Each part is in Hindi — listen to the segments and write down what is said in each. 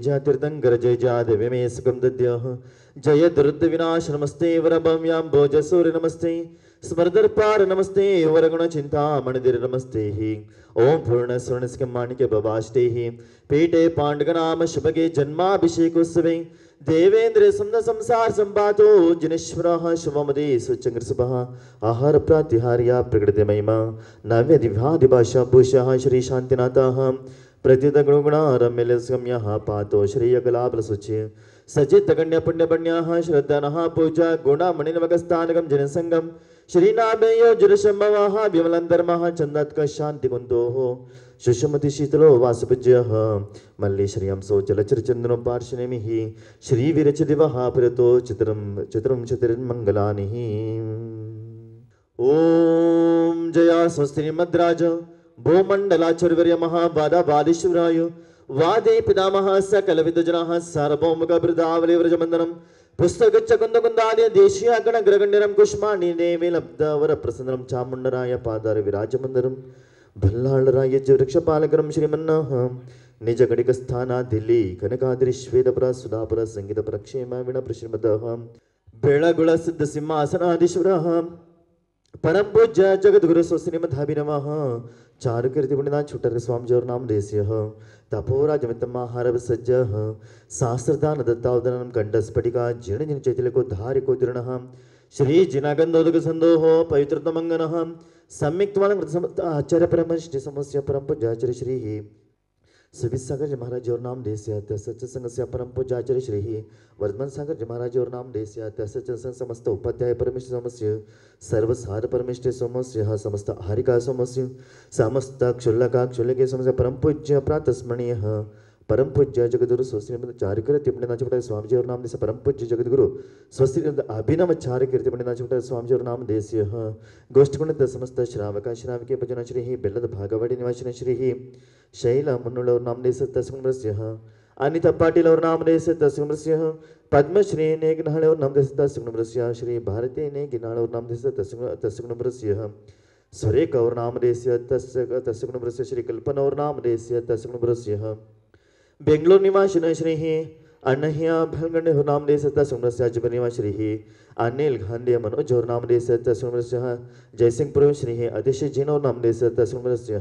जयतीर्थंकर जय जादेवी मे सुखम दद्य जय दुर्द विनाश नमस्ते वरभव्याम भोज सूर्य नमस्ते स्मर्दर पार नमस्ते वरगुण चिंता मणिदिर नमस्ते ही ओम पूर्ण स्वर्ण माणिक्य बबाष्टे ही पीठे पांडगनाम शुभगे जन्माभिषेक उत्सवे देवेंद्र सुंदर संसार संपातो जिनेश्वर शुभमदे सुचंग्र सुभः आहार प्रातिहार्या प्रकृति महिमा नव्य दिव्यादिभाषा भूषः श्री शांतिनाथः प्रत्युत गुणगुणारम्यस्गम्यः पातो श्रेयकलापलसुच्य सचित गण्य पुण्यपण्यः श्रद्धानः पूजा गुणमणिनवकस्थानकं जनसंगम श्रीनाभयो जुरशम्भवः विमलंधर्मः चंदत्क शांतिकुंदोः सुषमति शीतलो वासपूज्यः मल्लेश्वरींसो जलचरचंदनो पार्श्वनेमिः श्रीवीरचदिवः पुरतो चित्रं चतुर्मङ्गलानि ओम जया स्वस्ति मद्राज भूमंडलाचर्वर्य महाबाधीश्वराय वादे पितामह सकल विद्वजनाः सार्वभौमुख बृदावली व्रजमंदनम पुस्तकच्च कुंदकुंदादि देशीय गण ग्रगण्यरम कुष्माणि देवी लब्ध वर प्रसन्नम चामुंडराय पादार विराजमंदरम भल्लाळराय वृक्षपालकरम श्रीमन्नः निज घटिक स्थाना दिल्ली कनकाद्रि श्वेतपुर सुधापुर संगीतपुर क्षेम विण प्रश्रीमदः बेळगुळ सिद्ध सिंहासनाधीश्वरः परम पूज्य जगद्गुरु स्वस्तिमधाभिनवः चारुकीर्ति पुण्यनाथ छुटर स्वामीजोर नाम देस्यः तपोराजमितमाहारव सज्जः सहस्रदान दत्तावदनम कंठस्फटिका जीर्ण जिन चैतल्यको धारिको दृढ़ः श्री जिनागंधोदक संदोह पवित्रतमंगनः सम्यक्त्वान आचार्य परमश्री समस्य परम पूज्याचार्य श्री सुविसागर जी महाराज और नाम देस्य सच्च संघस्य परम पूज्याचार्य श्री वर्धमान सागर जी महाराज और नाम देस्य सच्च संघ समस्त उपाध्याय परमेश्वर समस्य सर्वसार परमेश्वर समस्य समस्त हारिका समस्य समस्त क्षुल्लका क्षुल्लके समस्य परम पूज्य प्रातस्मरणीय परम पूज्य जगद्गुरु स्वस्ति चारिकर तिपणीनाथ स्वामीजी और नाम देश परम पूज्य जगद्गुरु स्वस्ति अभिनव चारिकर तिपणीनाथ स्वामीजी और नाम देस्य गोष्ठगुणित समस्त श्रावक श्राविके भजन श्री बेल्लद भागवाड़ी निवासन श्री शैल मुन्नुल और नाम देश तस्मृस्य अनिता पाटिल और नाम देश तस्मृस्य पद्मश्री नेगिनाळ और नाम देश तस्मृस्य श्री भारती नेगिनाळ और नाम देश तस्मृस्य सुरेख और नाम देश तस्मृस्य श्री कल्पना और नाम देश तस्मृस्य बेंगलोर निवासिन श्री अनह्या भलगंडे हो नाम देश तस्मृस्य अजमेर निवासी अनिल गांधी मनोज और नाम देश तस्मृस्य जयसिंहपुर श्री अतिशय जैन और नाम देश तस्मृस्य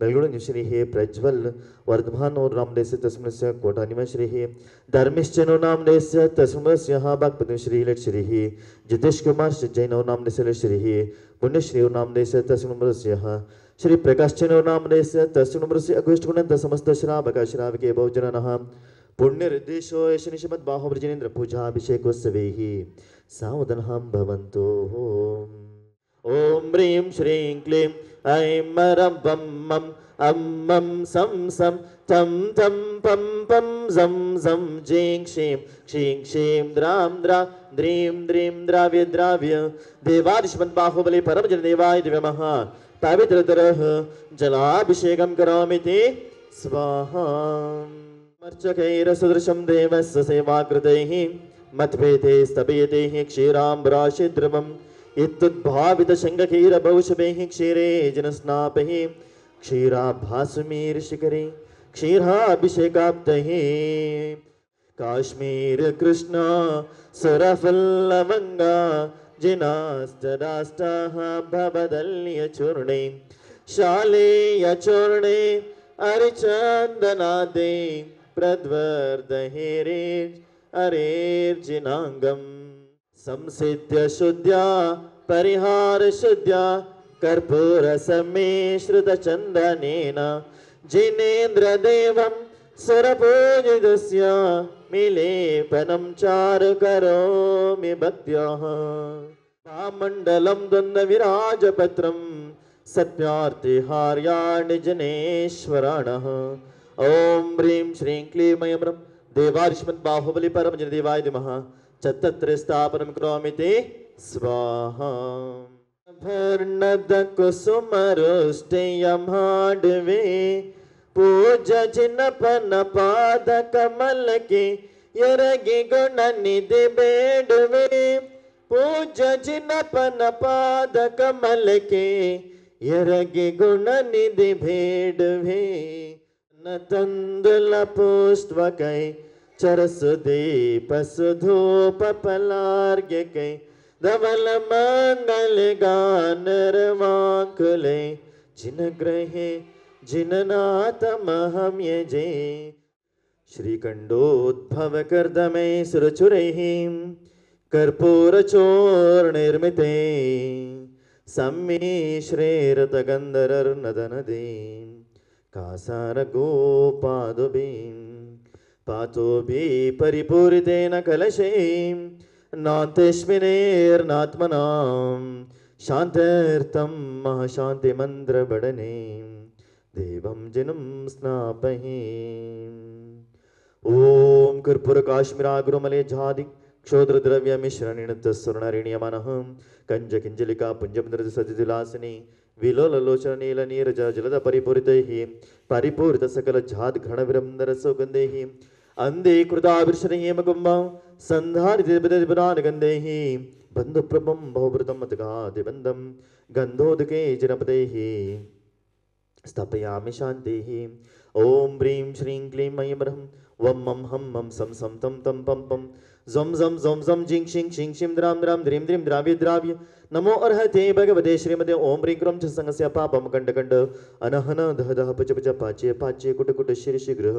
बेंगलुरु श्री प्रज्वल वर्धमान और नाम देश तस्मृस्य कोटा निवासी धर्मेश्चन और नाम देश तस्मृस्य बागपति श्री लट श्री जितेश कुमार जैन और नाम देश श्री पुण्यश्री और नाम देश तस्मृस्य श्री प्रकाशचन और नाम देश तस्मृस्य अगुष्टगुणंत समस्त श्रावक श्रावके बहुजनः पुण्यर्देशो शनिशमद बाहुव्रजनेन्द्र पूजाभिषेकोत्सवैः सावधानं भवन्तु ओम ह्रीं श्रीं क्लीं ऐं मरं वं मं अं मं सं सं तं तं पं पं जं जं जीं क्षीं क्षीं क्षीं द्रां द्रा द्रीं द्रीं द्राव्य द्राव्य देवादिश्मन् बाहुबली परमजनदेवाय दिव्यमः पवित्रतरः जलाभिषेकं करोमि ते स्वाहा अर्चकैरसदृशं देवस्य सेवाकृतैः मत्पेते स्तभयते क्षीराम्बराशिद्रवम् इत्युद्भावितशङ्खैरभौषभैः क्षीरे जनस्नापैः क्षीराभासुमीर्शिखरे क्षीराभिषेकाब्दैः काश्मीर कृष्ण सुरफल्लवङ्गा जिनास्तराष्टाः भवदल्यचूर्णे शालेयचूर्णे अरिचन्दनादे प्रद्वर्दहेरे अरेर्जिनाङ्गम् संसिद्ध्य शुद्ध्या परिहार शुद्ध्या कर्पूर समेश्रुतचन्दनेन जिनेन्द्रदेवं सुरपूजितस्य मिलेपनं चारु करोमि भक्त्याः मण्डलं द्वन्द्वविराजपत्रं सत्यार्तिहार्याणि जनेश्वराणः ओम ह्रीं श्रीं क्लीं ऐं म्रं देवारिष्मत् बाहुबली परमजनदेवाय नमः चतत्र स्थापनं करोमि ते स्वाहा भर्णद कुसुमरुष्टयं हाडवे पूज जिनपन पाद कमल के यरगे गुण निधि बेडवे पूज जिनपन पाद कमल के यरगे गुण निधि भेडवे नतन्दुलपुष्पकै चरसुदीपसुधूपफलार्घ्यकै धवलमङ्गलगानरवाङ्कुले जिनगृहे जिननाथमहं यजे श्रीकण्डोद्भवकर्दमै सुरचुरैः कर्पूरचोर्निर्मिते सम्मिश्रेरतगन्धरर्नदनदे कासारगोपादुबीं पातोभिः परिपूरितेन कलशैः नान्तेष्मिनेर्नात्मनां शान्त्यर्थं महाशान्तिमन्त्रबडने देवं जिनं स्नापहे ओम कर्पूर काश्मीरागुरुमले झादि क्षोद्रद्रव्य मिश्रणेन तस्वर्णरिण्यमानः कंज किंजलिका पुंजमन्द्र सदिलासने विलोलोचन नील नीरज जलद परिपूरितैः परिपूरित सकल झाद घन विरंदर सुगंधैः अंधे कृताभिर्षणैः मकुम्भ संधारित गंधैः बंधुप्रभं बहुवृतं मतगादिबन्धं गंधोदके जनपदैः स्थापयामि शान्तिः ओम ह्रीं श्रीं क्लीं ऐं ह्रं वं मं हं मं सं सं तं तं पं पं झं झं झं झं जिं शिं शिं शिं द्रां द्रां द्रीं द्रीं द्राव्य द्राव्य नमो अर्हते भगवते श्रीमते ओम ह्रीं क्रं च संगस्य पापं कंड कंड अनहन दह दह पच पच पाच्ये पाच्ये कुट कुट शिर शीघ्र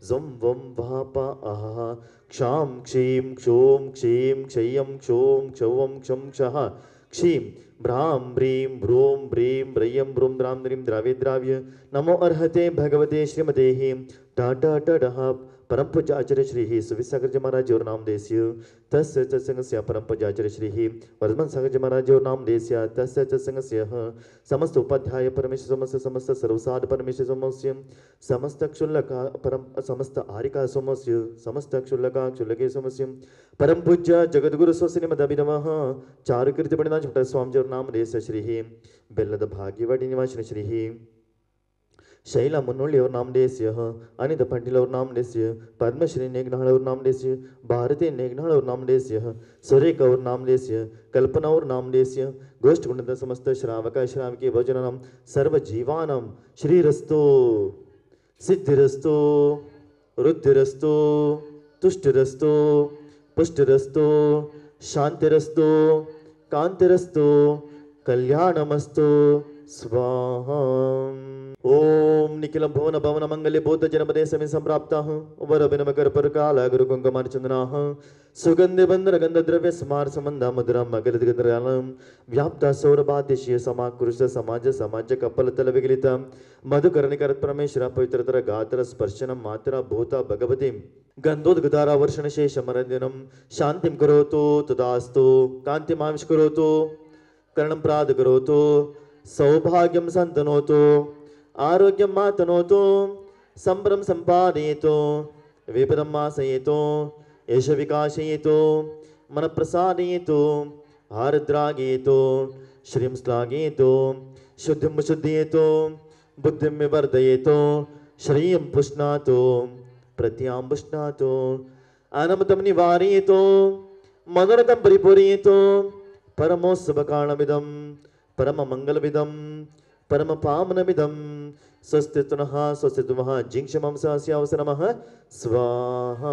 झं वं वः पा अहः क्षां क्षीं क्षों क्षीं क्षयं क्षों क्षौं क्षं क्षः क्षीं भ्रां ब्रीं भ्रूं ब्रीं ब्रयं ब्रूं द्रां द्रीं द्राव्य द्राव्य नमो अर्हते भगवते श्रीमते टाटा टडः परम पूज्याचार्य श्री सुविसागर जी महाराज और नाम देस्य तस्य तत्संगस्य परम पूज्याचार्य श्री वर्धमान सागर जी महाराज और नाम देस्य तस्य तत्संगस्य समस्त उपाध्याय परमेश्वर समस्त सर्वसाध परमेश्वर समस्त क्षुल्लक परम समस्त आरिका समस्य समस्त क्षुल्लका क्षुल्लके समस्य परम पूज्य जगद्गुरु स्वस्ति मदभिनमः चारु कीर्ति पडिना छोटा स्वामी और नाम देस्य श्री बेल्लद भाग्यवाडी निवास श्री शैला मुन्नोळ्ळि और नाम देस्य अनित पंडिल और नाम देस्य पद्मश्री नेगनाळ और नाम देस्य भारती नेगनाळ और नाम देस्य सुरेखा और नाम देस्य कल्पना और नाम देस्य गोष्ठ गुणद समस्त श्रावक श्रावकी भोजनम सर्व जीवानम श्रीरस्तो सिद्धिरस्तो रुद्धिरस्तो तुष्टिरस्तो पुष्टिरस्तो शांतिरस्तो कांतिरस्तो कल्याणमस्तो स्वाहा ओम निखिल भुवन भवन मंगल्य बोध जनपदे समी संप्राप्ता वर विनमकर पर काल गुरु कुंकुमार चंदना सुगंधि बंदर गंध द्रव्य समार संबंध मधुरम मगल गंधरालम व्याप्त सौरभादेशीय समाकृष्ट समाज समाज कपल तल विगलित मधुकर्णिकर परमेश्वर पवित्रतर गात्र स्पर्शनम मात्रा भूता भगवती गंधोद्गतारा वर्षण शेष मरदिनम शांतिम करोतु तदास्तु कांतिमांश करोतु कर्णम प्राद करोतु सौभाग्यम संतनोतु आरोग्यम मातनोतु संभ्रम संपादयतु विपदम मासयतु यश विकासयतु मन प्रसादयतु आर्द्रागयतु श्रीं श्लाघयतु शुद्धिं शुद्धयतु बुद्धिं विवर्धयतु श्रियं पुष्णातु प्रत्यां पुष्णातु अनमतं निवारयतु मनोरथं परिपूरयतु परमोत्सवकारणमिदं परममङ्गलविदं परमपावनमिदं स्वस्तित्वनः स्वस्तित्वः जिङ्क्षमं सहस्यावसरमः स्वाहा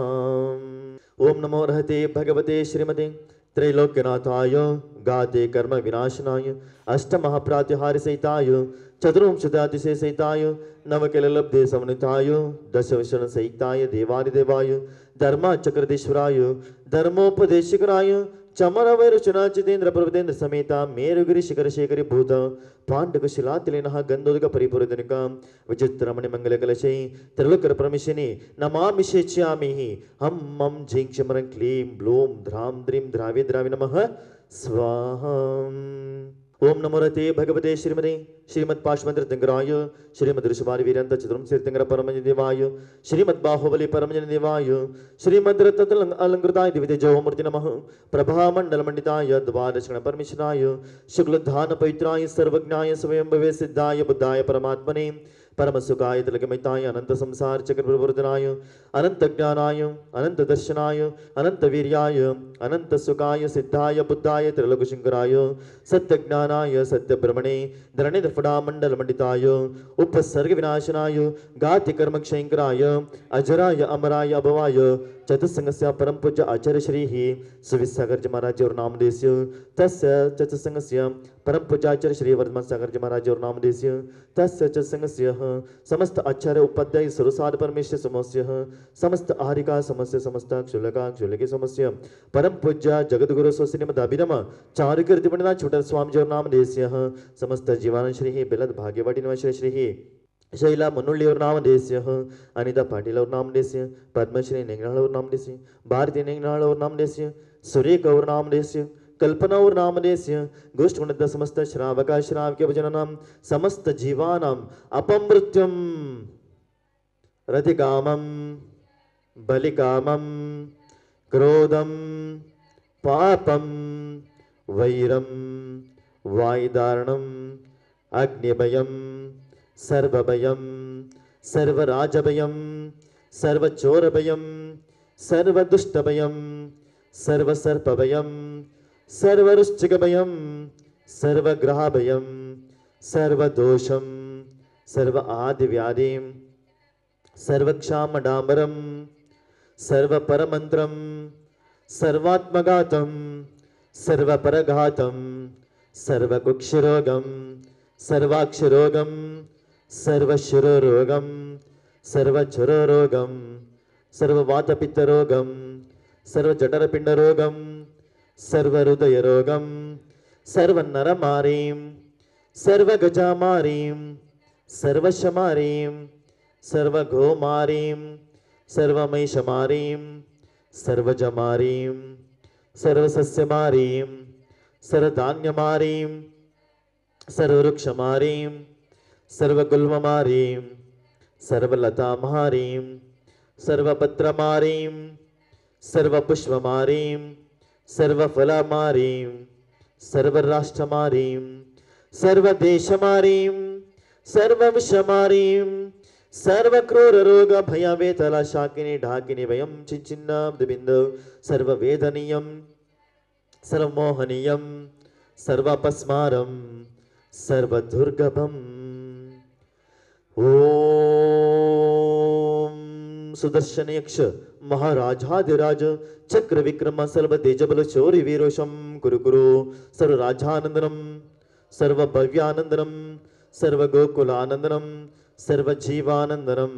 ओम नमो रहते भगवते श्रीमते त्रैलोक्यनाथाय गाते कर्म विनाशनाय अष्टमहाप्रातिहार्य सहिताय चतुर्विंशतिशय सहिताय नवकिललब्धे समन्विताय दशविशन सहिताय देवादिदेवाय धर्मचक्रधीश्वराय धर्मोपदेशकराय चमर वैरुचना चितेन्द्र प्रभुतेन्द्र समेता मेरुगिरि शिखर शेखरि भूत पांडक शिलातिलिनः गंधोदक परिपूरितनिक विचित्रमणि मंगल कलशै त्रिलोकर परमेशिनी नमामि शेच्यामि हम मम झिं क्षमरं क्लीं ब्लूं ध्रां द्रीं द्रावि द्रावि नमः स्वाहा ओम नमो रते भगवते श्रीमते श्रीमद पाशमंत्र तिंगराय श्रीमद ऋषभारि वीरंत चतुर्म तीर्थंकर परमजन देवाय श्रीमद बाहुबली परमजन देवाय श्रीमद रत्तल अलंकृताय दिव्य जवमूर्ति नमः प्रभा मंडल मंडिताय द्वादशगण परमेश्वराय शुक्लधान पवित्राय सर्वज्ञाय स्वयंभवे सिद्धाय बुद्धाय परमात्मने परम सुखाय तिलकमिताय अनंत संसार चक्र प्रवर्तनाय अनंत ज्ञानाय अनंत दर्शनाय अनंत वीर्याय अनंत सुखाय सिद्धाय बुद्धाय त्रिलोकशंकराय सत्य ज्ञानाय सत्य ब्रह्मणे धरणिधर्फड़ा मंडल मंडिताय उपसर्ग विनाशनाय गाति कर्म क्षयंकराय अजराय अमराय अभवाय चतुसंगस्य परम पूज्य आचार्य श्री ही सुविसागर जी महाराज और नामदेस्य तस्य चतुसंगस्य परम पूज्य आचार्य श्री वर्धमान सागर जी महाराज और नामदेस्य तस्य चतुसंगस्य समस्त आचार्य उपाध्याय सुरसाद परमेश्वर समस्य समस्त आहारिका समस्य समस्त क्षुलका क्षुलकी समस्य परम पूज्य जगद्गुरु स्वश्रीमद अभिनम चारुकीर्ति पंडित छोटा स्वामी जी और नामदेस्य समस्त जीवान श्री ही बेलद भाग्यवाडी निवासी श्री ही शैला मुनुल्लीवर नामदेस्य अनिता पाटील और नामदेस्य पद्मश्री नेंगनाळ और नामदेस्य भारती नेंगनाळ और नामदेस्य सुरेख और नामदेस्य कल्पना और नामदेस्य गोष्ठ गुणद समस्त श्रावका श्रावके भजननाम समस्त जीवानाम अपमृत्युम रतिकामम बलिकामम क्रोधम पापम वैरम वायुदारणम अग्निभयम सर्वभयम सर्वराजभयम सर्वचोरभयम सर्वदुष्टभयम सर्वसर्पभयम सर्वरुश्चिकभयम सर्वग्रहभयम सर्वदोषम सर्व आदिव्याधिम सर्वक्षामडाम्बरम सर्वपरमंत्रम सर्वात्मघातम सर्वपरघातम सर्वकुक्षरोगम सर्वाक्षरोगम सर्वशिरोरोगम सर्वज्वरोगम सर्ववातपित्तरोगम सर्वजठरपिंडरोगम सर्वहृदयरोगम सर्वनरमारीं सर्वगजामारीं सर्वशमारीं सर्वघोमारीं सर्वमैषमारीं सर्वजमारीं सर्वसस्यमारीं सर्वधान्यमारीं सर्ववृक्षमारीं सर्वगुल्ममारीं सर्वलतामारीं सर्वपत्रमारीं सर्वपुष्पमारीं सर्वफलमारीं सर्वराष्ट्रमारीं सर्वदेशमारीं सर्वविषमारीं सर्वक्रूररोग भयवेतला शाकिनी ढाकिनी वयं चिन्चिन्नाब्दबिन्द सर्ववेदनीयं सर्वमोहनीयं सर्वपस्मारं सर्वदुर्गभम् ओम सुदर्शन यक्ष महाराजाधिराज चक्र विक्रम सर्व तेजबल शौर्य वीरोशम कुरु कुरु सर्व राजानंदनम सर्व भव्यानंदनम सर्व गोकुलानंदनम सर्व जीवानंदनम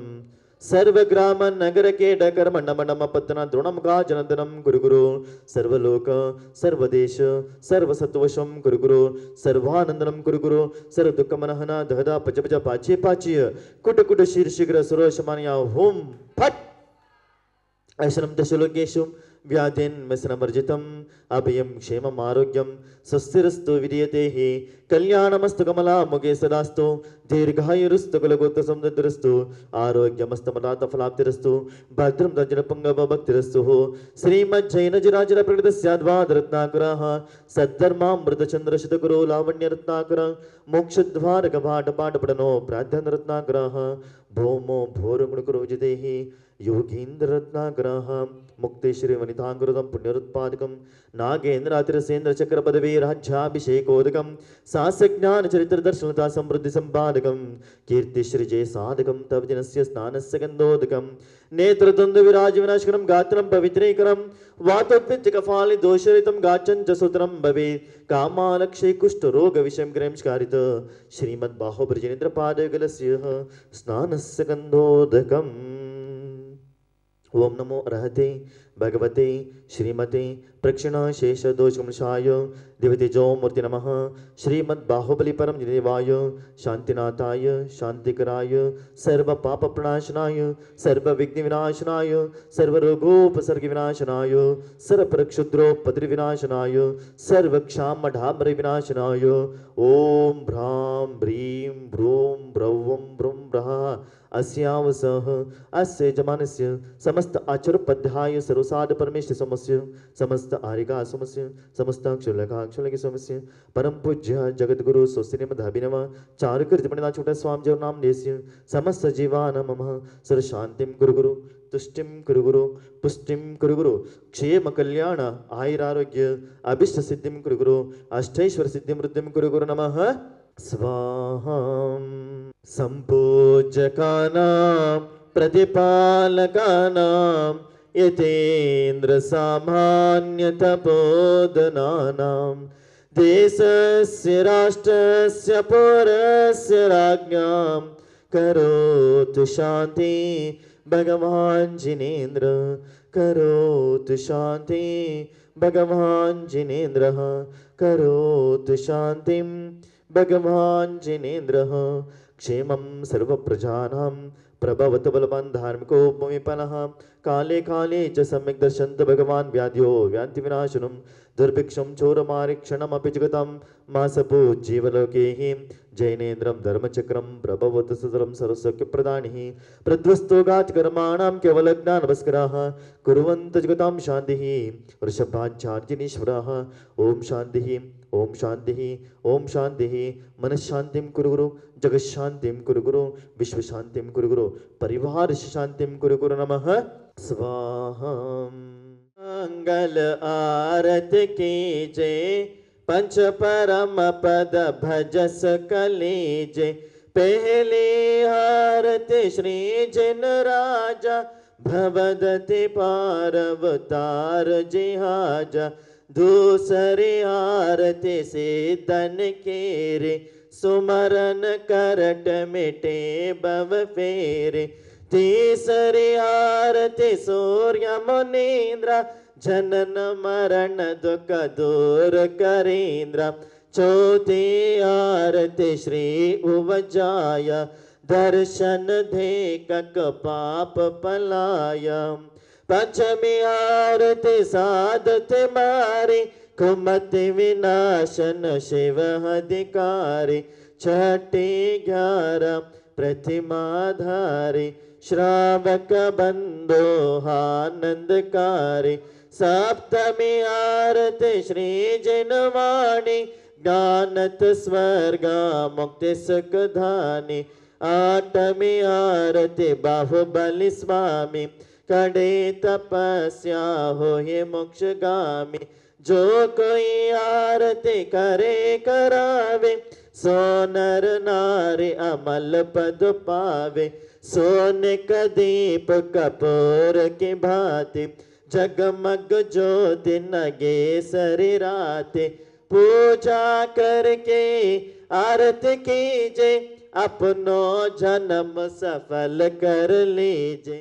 सर्व ग्राम नगर के डकर मंडमंडम पत्तना द्रोणम का जनदनम गुरु गुरु सर्वलोक सर्वदेश सर्वसत्वशम गुरु गुरु सर्वानंदनम गुरु गुरु सर्व दुःखमनहना दहदा पच पच पाचे पाचीय कुट कुट शीर्षिग्र सुरोशमानिया होम फट ऐशनम दशलोकेशु व्याधेन व्यसनवर्जितम अभयं क्षेमम् आरोग्यं स्वस्तिरस्तु विधीयते हि कल्याणमस्तु कमलामुखे सदास्तु दीर्घायुरुस्तु कुलगोत्रसमृद्धिरस्तु आरोग्यमस्तमदातफलाप्तिरस्तु भद्रं तज्जनपुङ्गवभक्तिरस्तु श्रीमज्जैनजिराजर प्रकृतस्याद्वादरत्नाकरः सद्धर्मामृतचन्द्रशतगुरो लावण्यरत्नाकर मोक्षद्वारकपाटपाटपठनो प्राध्यनरत्नाकरः भौमो भोरगुणकुरो विजितेहि योगीन्द्ररत्नाकरः मुक्तेश्वरी वनितांगुरुदं पुण्यरुत्पादकं नागेन्द्रातिरसेन्द्र चक्र पदवी राज्याभिषेकोदकं सास्यज्ञान चरित्र दर्शनता समृद्धि संपादकं कीर्तिश्री जय साधकं तव जनस्य स्नानस्य गंधोदकं नेत्रद्वंद विराज विनाशकरं गात्रं पवित्रीकरं वातोत्पित्त कफालि दोषरितं गाचन च सूत्रं भवेत् कामालक्षे कुष्ठ रोग विषयं ग्रहंस्कारित श्रीमद् बाहुब्रजेन्द्र पादयुगलस्य स्नानस्य गंधोदकम् ओम नमो अर्हते भगवते श्रीमते प्रक्षिणाशेषदोषमशाय दिव्यतेजो मूर्ति नमः श्रीमद् बाहुबली परम देवाय शांतिनाथाय शांतिकराय सर्व पाप प्रणाशनाय सर्व विघ्न विनाशनाय सर्व रोगोपसर्ग विनाशनाय सर्व क्षुद्रोपद्र विनाशनाय सर्व क्षाम ढाम्र विनाशनाय ओम भ्रां ब्रीं भ्रूं ब्रौं ब्रुं ब्रः अस्यावसः अस्य जमानस्य समस्त आचरोपाध्याय सर्व प्रसाद परमेश्वर समस्य समस्त आरिका समस्य समस्त अक्षुलकी समस्य परम पूज्य जगत गुरु स्वस्तिनिमद अभिनव चारुकृतिपणिना छोटा स्वामी जो नाम नेस्य समस्त जीवान मम सर्व शांतिम गुरु गुरु तुष्टिम कुरु गुरु पुष्टिम कुरु गुरु क्षेम कल्याण आयुरारोग्य अभिष्ट सिद्धिम कुरु गुरु अष्टैश्वर सिद्धिम वृद्धिम कुरु गुरु नमः स्वाहाम संपूजकानां प्रतिपालकानां यतेन्द्र सामान्य तपोधनानां देशस्य राष्ट्रस्य पौरस्य राज्ञां करोतु शांति भगवान जिनेन्द्र करोतु शांति भगवान जिनेन्द्र करोतु शांतिं भगवान जिनेन्द्र क्षेमं सर्वप्रजानां प्रभवत बलवान् धार्मिको भूमिपनः काले काले च सम्यक् दर्शन्त भगवान् व्याध्यो व्यान्ति विनाशनं दुर्भिक्षं चोरमारीक्षणमपि जगतां मासपो जीवलोके जैनेन्द्रं धर्मचक्रं प्रभवत सुतरं सर्वसख्यप्रदानिः प्रध्वस्तोगात्कर्माणां केवलज्ञानभस्कराः कुर्वन्त जगतां शान्तिः वृषभाचार्यनीश्वराः ओम शान्तिः ओम शान्तिः ओम शान्तिः मनश्शान्तिं कुरु गुरु जगशान्तिं कुरु गुरु विश्वशान्तिं कुरु गुरु परिवार शान्तिं कुरु गुरु नमः स्वाहा मंगल आरत की जय पंच परम पद भजस कलेजे पहले आरती श्री जन राजा भवदति पारवतार जिहाजा दूसरी आरती से धन केरे सुमरन करट मिटे बव फेरे तीसरी आरती सूर्य मुनीन्द्र जनन मरण दुख दूर करेंद्र चौथी आरती श्री उवजाय दर्शन दे कक पाप पलाया पंचमी आरती साधत मारी कुमति विनाशन शिव अधिकारी छठी 11 प्रतिमाधारी श्रावक बंधो आनंदकारी सप्तमी आरती श्री जिनवाणी ज्ञानत स्वर्ग मुक्ति सुखधानी आठमी आरती बाहुबली स्वामी कड़े तपस्या हो ये मोक्षगामी जो कोई आरती करे करावे सो नर नारी अमल पद पावे सोने का दीप कपूर की भांति जगमग ज्योति नगे सरी राते पूजा करके आरती कीजे अपनो जन्म सफल कर लीजे।